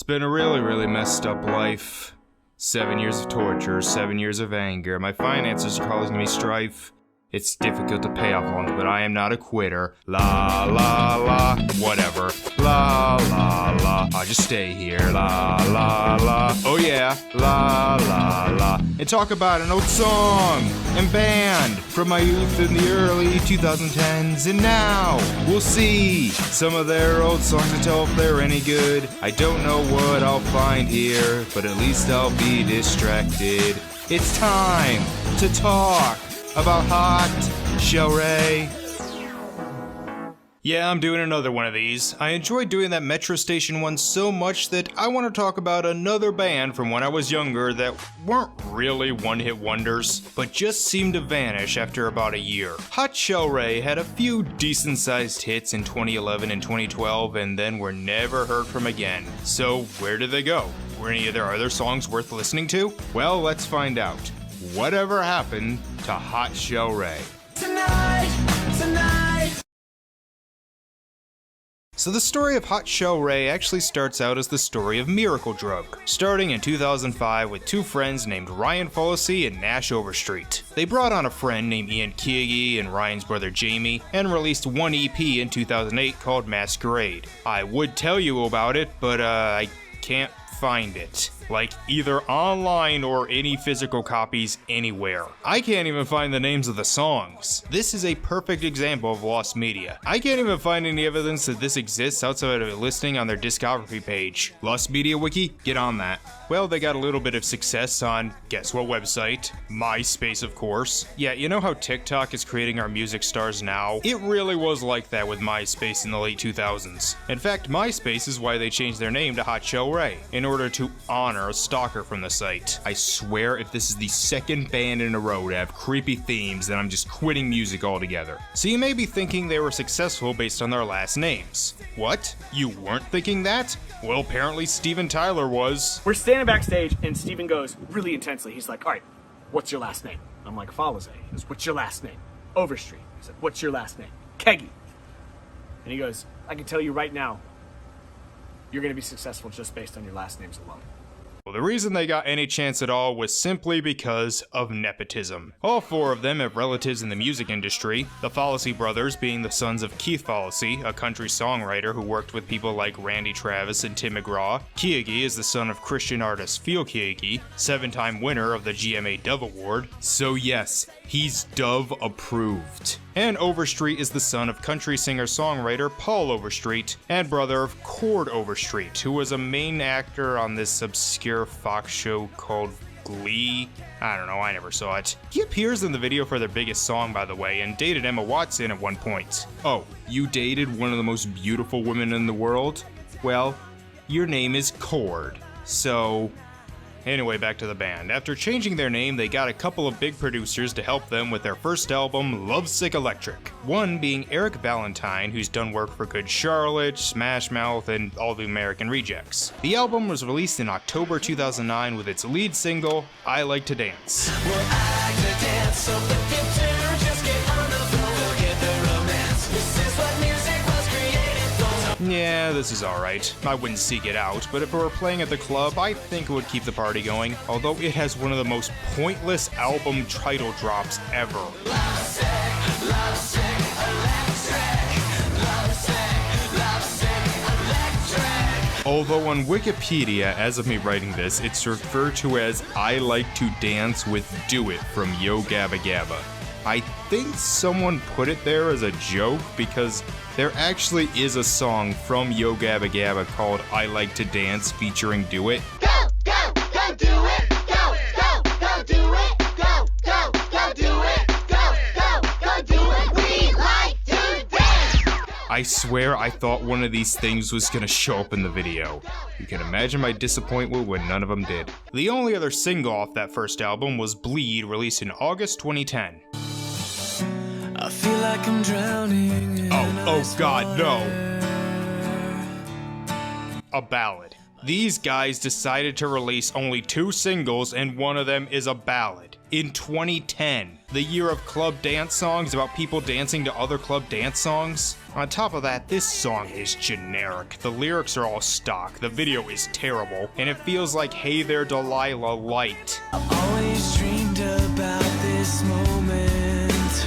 been a really messed up life. 7 years of torture, 7 years of anger. My finances are causing me strife. It's difficult to pay off loans, but I am not a quitter. La la la, whatever. La la la, I'll just stay here. La la la, oh yeah. La la la, and talk about an old song and band from my youth in the early 2010s. And now we'll see some of their old songs and tell if they're any good. I don't know what I'll find here, but at least I'll be distracted. It's time to talk about Hot Chelle Ray. Yeah, I'm doing another one of these. I enjoyed doing that Metro Station one so much that I want to talk about another band from when I was younger that weren't really one-hit wonders, but just seemed to vanish after about a year. Hot Chelle Ray had a few decent-sized hits in 2011 and 2012 and then were never heard from again. So where did they go? Were any of their other songs worth listening to? Well, let's find out. Whatever happened to Hot Chelle Ray? Tonight. So the story of Hot Chelle Ray actually starts out as the story of Miracle Drug, starting in 2005 with two friends named Ryan Follacy and Nash Overstreet. They brought on a friend named Ian Keaggy and Ryan's brother Jamie, and released one EP in 2008 called Masquerade. I would tell you about it, but I can't find it. Like, either online or any physical copies anywhere. I can't even find the names of the songs. This is a perfect example of lost media. I can't even find any evidence that this exists outside of a listing on their discography page. Lost Media Wiki? Get on that. Well, they got a little bit of success on, guess what website? MySpace, of course. Yeah, you know how TikTok is creating our music stars now? It really was like that with MySpace in the late 2000s. In fact, MySpace is why they changed their name to Hot Chelle Ray, in order to honor a stalker from the site. I swear if this is the second band in a row to have creepy themes, then I'm just quitting music altogether. So you may be thinking they were successful based on their last names. What? You weren't thinking that? Well, apparently Steven Tyler was. We're standing backstage and Steven goes really intensely. He's like, all right, what's your last name? I'm like, Follacy. He goes, what's your last name? Overstreet. He said, what's your last name? Keaggy. And he goes, I can tell you right now, you're going to be successful just based on your last names alone. Well, the reason they got any chance at all was simply because of nepotism. All four of them have relatives in the music industry, the Follacy brothers being the sons of Keith Follacy, a country songwriter who worked with people like Randy Travis and Tim McGraw. Keaggy is the son of Christian artist Phil Keaggy, 7-time winner of the GMA Dove Award. So yes, he's Dove approved. And Overstreet is the son of country singer-songwriter Paul Overstreet, and brother of Cord Overstreet, who was a main actor on this obscure Fox show called Glee. I don't know, I never saw it. He appears in the video for their biggest song, by the way, and dated Emma Watson at one point. Oh, you dated one of the most beautiful women in the world? Well, your name is Cord. So anyway, back to the band. After changing their name, they got a couple of big producers to help them with their first album, Lovesick Electric. One being Eric Valentine, who's done work for Good Charlotte, Smash Mouth, and all the American Rejects. The album was released in October 2009 with its lead single, I Like to Dance. Well, I like to dance, so if you do, just get on the floor, forget the romance. This is what music was created for. Yeah, this is alright. I wouldn't seek it out, but if it were playing at the club, I think it would keep the party going, although it has one of the most pointless album title drops ever. Lovesick Electric. Although on Wikipedia, as of me writing this, it's referred to as I Like to Dance with Do It from Yo Gabba Gabba. I think someone put it there as a joke because there actually is a song from Yo Gabba Gabba called I Like to Dance featuring Do It. Go, go, go do it. Go, go, go do it. Go, go, go do it. Go, go, go do it. We like to dance. I swear I thought one of these things was gonna show up in the video. You can imagine my disappointment when none of them did. The only other single off that first album was Bleed, released in August 2010. I feel like I'm drowning in Oh god, no. A ballad. These guys decided to release only 2 singles, and one of them is a ballad. In 2010, the year of club dance songs about people dancing to other club dance songs. On top of that, this song is generic. The lyrics are all stock, the video is terrible, and it feels like Hey There Delilah light. Always dreamed about this moment.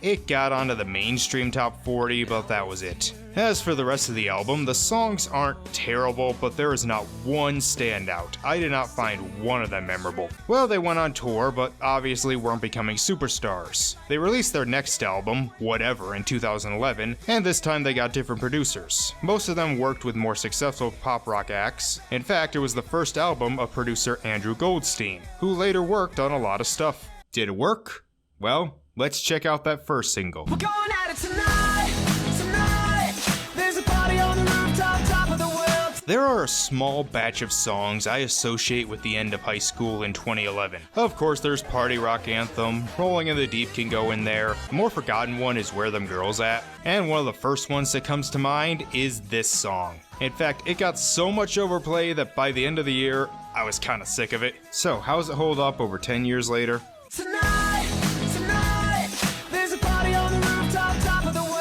It got onto the mainstream top 40, but that was it. As for the rest of the album, the songs aren't terrible, but there is not one standout. I did not find one of them memorable. Well, they went on tour, but obviously weren't becoming superstars. They released their next album, Whatever, in 2011, and this time they got different producers. Most of them worked with more successful pop rock acts. In fact, it was the first album of producer Andrew Goldstein, who later worked on a lot of stuff. Did it work? Well, let's check out that first single. We're going at it tonight, tonight. There's a party on the rooftop, top of the world. There are a small batch of songs I associate with the end of high school in 2011. Of course, there's Party Rock Anthem, Rolling in the Deep can go in there. The more forgotten one is Where Them Girls At, and one of the first ones that comes to mind is this song. In fact, it got so much overplay that by the end of the year, I was kinda sick of it. So, how does it hold up over 10 years later? Tonight, tonight. There's a party on the rooftop, top of the world.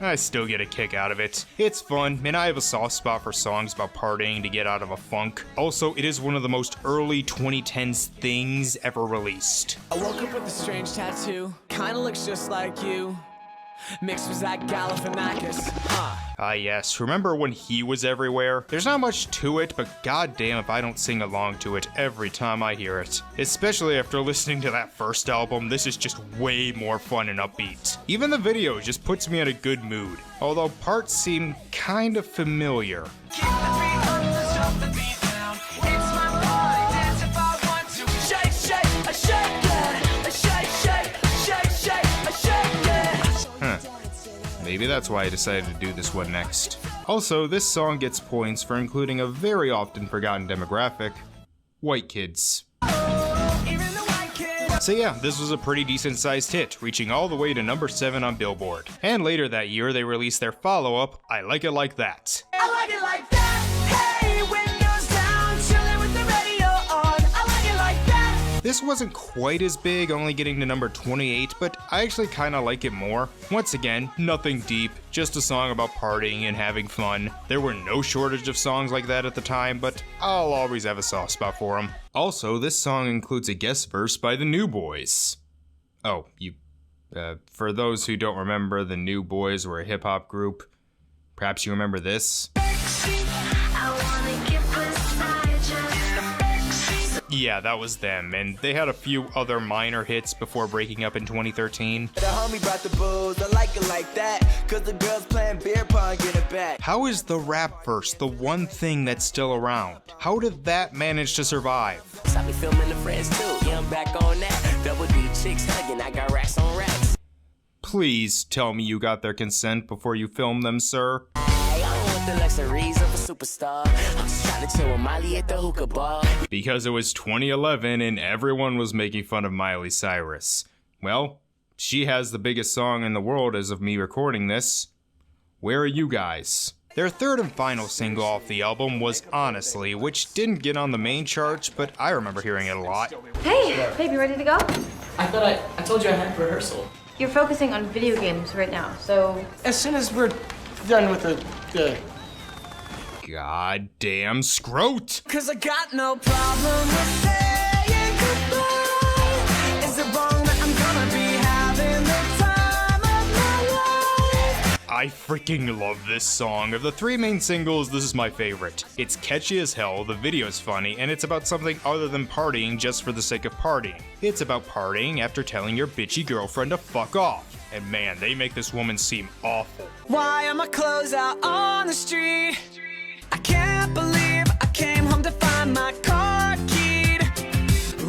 I still get a kick out of it. It's fun, and I have a soft spot for songs about partying to get out of a funk. Also, it is one of the most early 2010s things ever released. I woke up with a strange tattoo, kinda looks just like you. Mixed with Zach Galifianakis, huh? Ah yes, remember when he was everywhere? There's not much to it, but goddamn if I don't sing along to it every time I hear it. Especially after listening to that first album, this is just way more fun and upbeat. Even the video just puts me in a good mood, although parts seem kind of familiar. Keep the beat up, let's drop the beat down. It's my party, dance if I want to. Shake, shake, a shake, yeah. A shake, shake, shake, shake, a shake, yeah. Maybe that's why I decided to do this one next. Also, this song gets points for including a very often forgotten demographic, white kids. Even the white kid. So yeah, this was a pretty decent sized hit, reaching all the way to number 7 on Billboard. And later that year, they released their follow-up, I Like It Like That. I like it like that. Hey, windows down, chilling with the radio on. I like it like that. This wasn't quite as big, only getting to number 28, but I actually kinda like it more. Once again, nothing deep, just a song about partying and having fun. There were no shortage of songs like that at the time, but I'll always have a soft spot for them. Also, this song includes a guest verse by the New Boys. Oh, for those who don't remember, the New Boys were a hip-hop group. Perhaps you remember this? Yeah, that was them, and they had a few other minor hits before breaking up in 2013. The homie brought the booze, I like it like that. Cause the girls playing beer pong, get it back. How is the rap verse the one thing that's still around? How did that manage to survive? I be filming the friends too, yeah, I'm back on that. Double D chicks hugging, I got racks on racks. Please tell me you got their consent before you filmed them, sir. Hey, I don't want the luxuries of a superstar. I'm just trying to chill with Miley at the hookah bar. Because it was 2011 and everyone was making fun of Miley Cyrus. Well, she has the biggest song in the world as of me recording this. Where are you guys? Their third and final single off the album was Honestly, which didn't get on the main charts, but I remember hearing it a lot. Hey, babe, you ready to go? I thought I told you I had rehearsal. You're focusing on video games right now, so... As soon as we're done with the Goddamn scrote! Cause I got no problem with saying goodbye. Is it wrong that I'm gonna be having the time of my life? I freaking love this song. Of the 3 main singles, this is my favorite. It's catchy as hell, the video's funny, and it's about something other than partying just for the sake of partying. It's about partying after telling your bitchy girlfriend to fuck off. And man, they make this woman seem awful. Why are my clothes out on the street? I can't believe I came home to find my car keyed.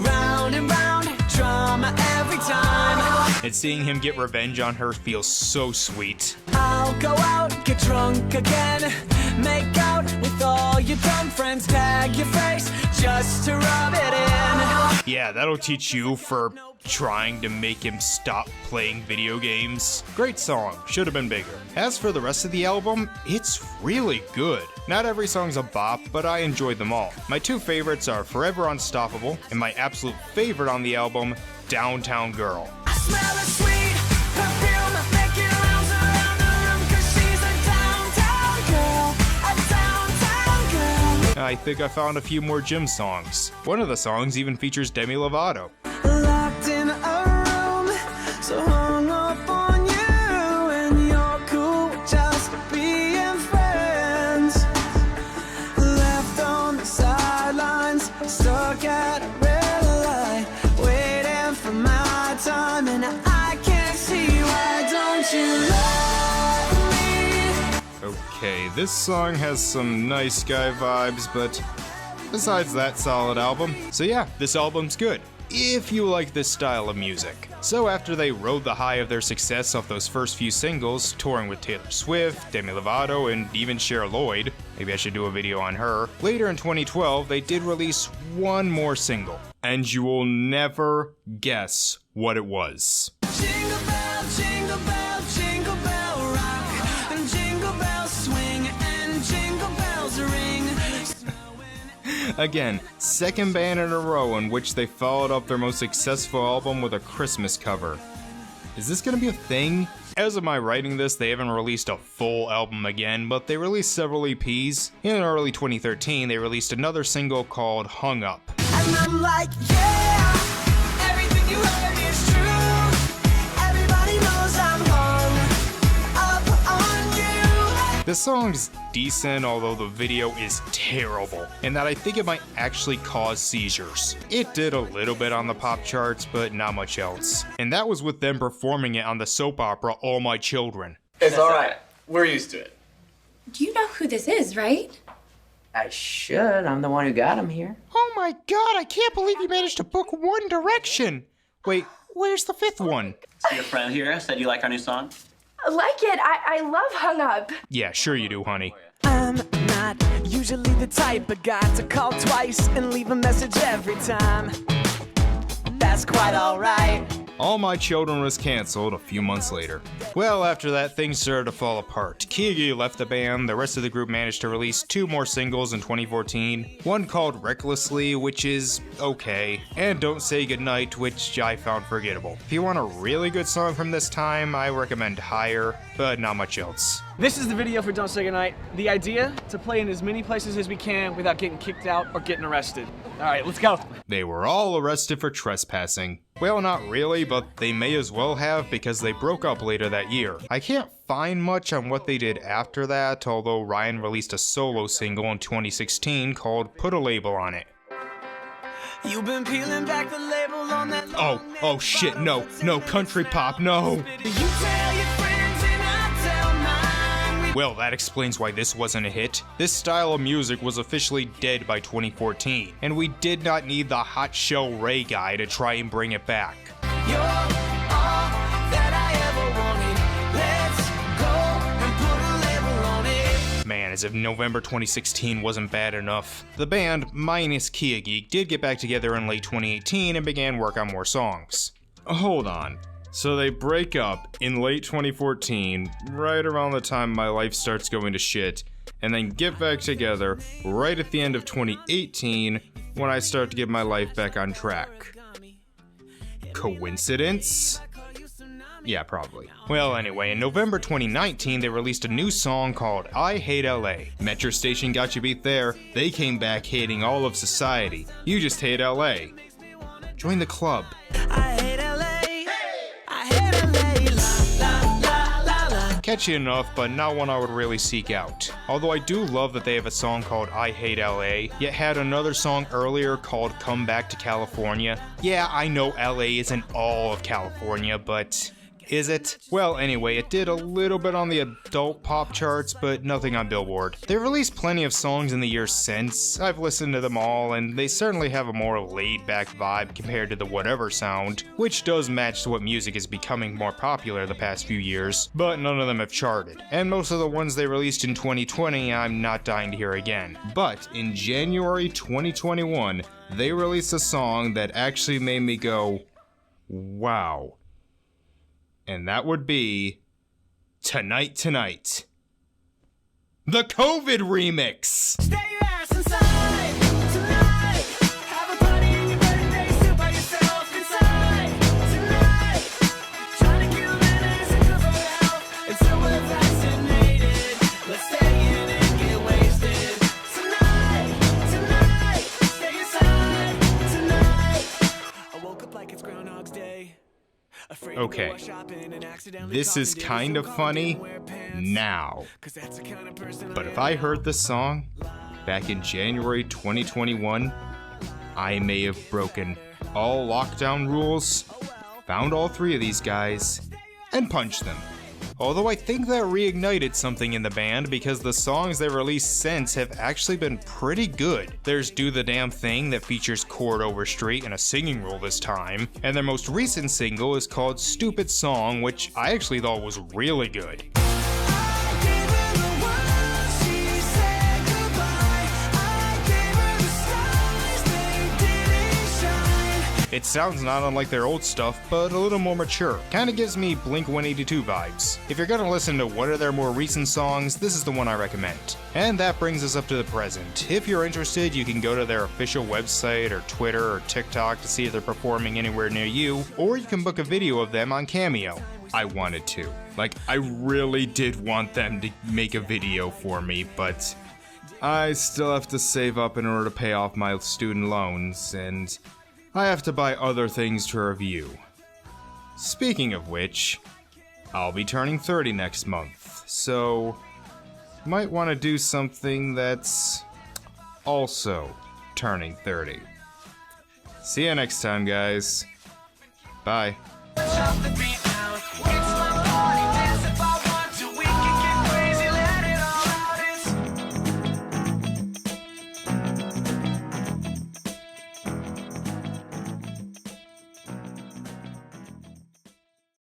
Round and round, drama every time. And seeing him get revenge on her feels so sweet. I'll go out, get drunk again, make out with all your your dumb friends tag your face just to rub it in. Yeah, that'll teach you for trying to make him stop playing video games. Great song, should have been bigger. As for the rest of the album, it's really good. Not every song's a bop, but I enjoyed them all. My two favorites are Forever Unstoppable, and my absolute favorite on the album, Downtown Girl. I smell a sweet perfume making rounds around the room 'cause she's a downtown girl, a downtown girl. I think I found a few more Jim songs. One of the songs even features Demi Lovato. Locked in a room, so hung up on you, and you're cool with just being friends. Left on the sidelines, stuck at a red light, waiting for my time, and I can't see why don't you love me? Okay, this song has some nice guy vibes, but besides that, solid album. So yeah, this album's good, if you like this style of music. So after they rode the high of their success off those first few singles, touring with Taylor Swift, Demi Lovato, and even Cher Lloyd, maybe I should do a video on her, later in 2012 they did release one more single, and you will never guess what it was. Jingle bell, jingle bell rock, and jingle bells swing, and jingle bells ring. Again, second band in a row in which they followed up their most successful album with a Christmas cover. Is this gonna be a thing? As of my writing this, they haven't released a full album again, but they released several EPs. In early 2013, they released another single called Hung Up. And I'm like, yeah, everything you heard is true. Everybody knows I'm hung up on you. The song's decent, although the video is terrible, and that I think it might actually cause seizures. It did a little bit on the pop charts, but not much else. And that was with them performing it on the soap opera All My Children. It's alright. We're used to it. Do you know who this is, right? I should. I'm the one who got him here. Oh my god, I can't believe you managed to book One Direction! Wait, where's the fifth one? So your friend here said you like our new song? Like it. I love Hung Up. Yeah, sure you do, honey. I'm not usually the type of guy to call twice and leave a message every time. That's quite alright. All My Children was cancelled a few months later. Well, after that, things started to fall apart. Keegi left the band, the rest of the group managed to release two more singles in 2014. One called Recklessly, which is okay, and Don't Say Goodnight, which I found forgettable. If you want a really good song from this time, I recommend Higher, but not much else. This is the video for Don't Say Goodnight. The idea, to play in as many places as we can without getting kicked out or getting arrested. All right, let's go. They were all arrested for trespassing. Well, not really, but they may as well have because they broke up later that year. I can't find much on what they did after that, although Ryan released a solo single in 2016 called Put a Label on It. You've been peeling back the label on that. Oh shit, no, country pop, no! You tell your friends and I tell mine. Well, that explains why this wasn't a hit. This style of music was officially dead by 2014, and we did not need the Hot Chelle Ray guy to try and bring it back. You're all that I ever wanted. Let's go and put a label on it. Man, as if November 2016 wasn't bad enough. The band, minus Keegi, did get back together in late 2018 and began work on more songs. Hold on. So they break up in late 2014, right around the time my life starts going to shit, and then get back together right at the end of 2018 when I start to get my life back on track. Coincidence? Yeah, probably. Well, anyway, in November 2019, they released a new song called I Hate LA. Metro Station got you beat there. They came back hating all of society. You just hate LA. Join the club. I hate LA. I hate LA. La, la, la, la, la. Catchy enough, but not one I would really seek out. Although I do love that they have a song called I Hate LA, yet had another song earlier called Come Back to California. Yeah, I know LA isn't all of California, but Is it? Well, anyway, it did a little bit on the adult pop charts, but nothing on Billboard. They released plenty of songs in the years since. I've listened to them all, and they certainly have a more laid-back vibe compared to the whatever sound, which does match to what music is becoming more popular the past few years, but none of them have charted. And most of the ones they released in 2020, I'm not dying to hear again. But in January 2021, they released a song that actually made me go, wow. And that would be Tonight Tonight, the COVID remix. Stay your ass inside tonight. Have a party in your birthday suit by yourself inside tonight. Trying to kill minutes and good for your health until we're vaccinated. Let's stay in and get wasted tonight, tonight. Stay inside tonight. I woke up like it's Groundhog's Day. Okay, this is kind of funny now, but if I heard this song back in January 2021, I may have broken all lockdown rules, found all three of these guys, and punched them. Although I think that reignited something in the band because the songs they released since have actually been pretty good. There's Do the Damn Thing that features chord over street and a singing role this time, and their most recent single is called Stupid Song, which I actually thought was really good. It sounds not unlike their old stuff, but a little more mature. Kinda gives me Blink-182 vibes. If you're gonna listen to one of their more recent songs, this is the one I recommend. And that brings us up to the present. If you're interested, you can go to their official website or Twitter or TikTok to see if they're performing anywhere near you, or you can book a video of them on Cameo. I wanted to. Like, I really did want them to make a video for me, but I still have to save up in order to pay off my student loans, and I have to buy other things to review. Speaking of which, I'll be turning 30 next month, so might want to do something that's also turning 30. See you next time, guys. Bye. Drop the beat.